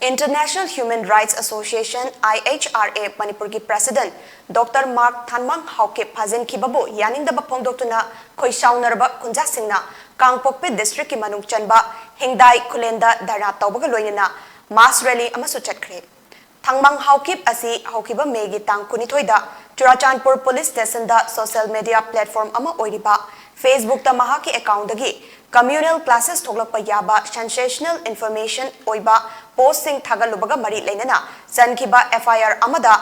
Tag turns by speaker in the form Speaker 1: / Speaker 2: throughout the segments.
Speaker 1: International Human Rights Association IHRA Manipur ki President Dr. Mark Thanmang Haokip Phakhibagi yaningdaba phongdoktuna khoisaunarba kunja singna Kangpokpe district ki manung chanba Hingdai Khulenda dharna tawbaga loinana mass rally amasu chatkre. Thanmang Haokip asi Haokiba Megi tang kunithoida Churachandpur police station da social media platform ama oiriba Facebook ta mahaki account dagi communal classes thoglakpa yaba sensational information oiba posting thagalubaga mari leinana sankiba FIR amada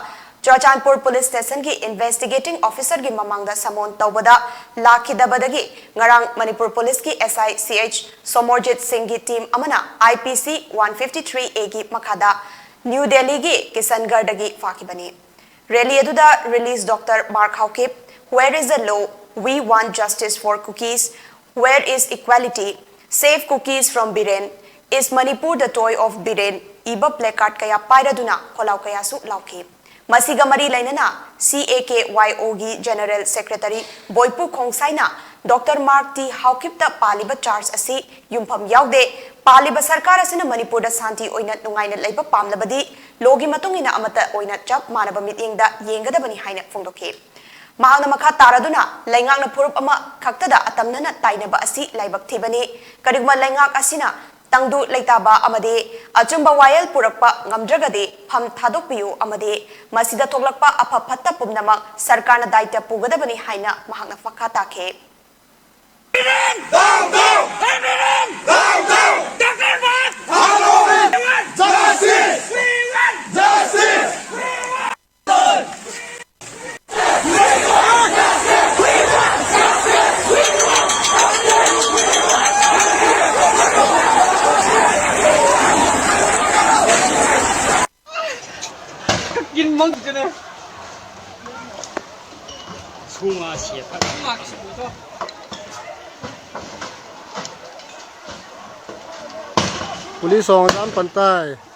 Speaker 1: Churachandpur police station ki investigating officer gi mamangda samon tawbada lakhidabadagi ngarang Manipur police ki SICH Somorjit Singh gi team amana IPC 153A gi makhada New Delhi gi Kishangarh dagi Phakhibani rally aduda release Dr. Mark Haokip, where is the law? We want justice for cookies. Where is equality? Save cookies from Biren. Is Manipur the toy of Biren? Iba placard kaya pairaduna kolau kaya su lauki. Masiga mari lainana CAKYO gi General Secretary Boypu Khongsaina Dr. Mark T. Haokip ta paliba charge asi yumpham yaude paliba sarkar asina Manipur da santi oina nungaina leiba pamlabadi logi matungina amata oina chap manaba mitingda yengadabani haina phongdokhe. Mahangna makha taraduna laingakna phurup ama khaktada atamnana tainaba asi laibak thibani karigma laingak asina tangdu leitaba amade achumba wayel purakpa ngamdragade pham thadokpiyu amade masida thoglakpa apha phatta pumnama sarkarna daita pugadabani haina mahangna fakha takhe.
Speaker 2: Police on pantai.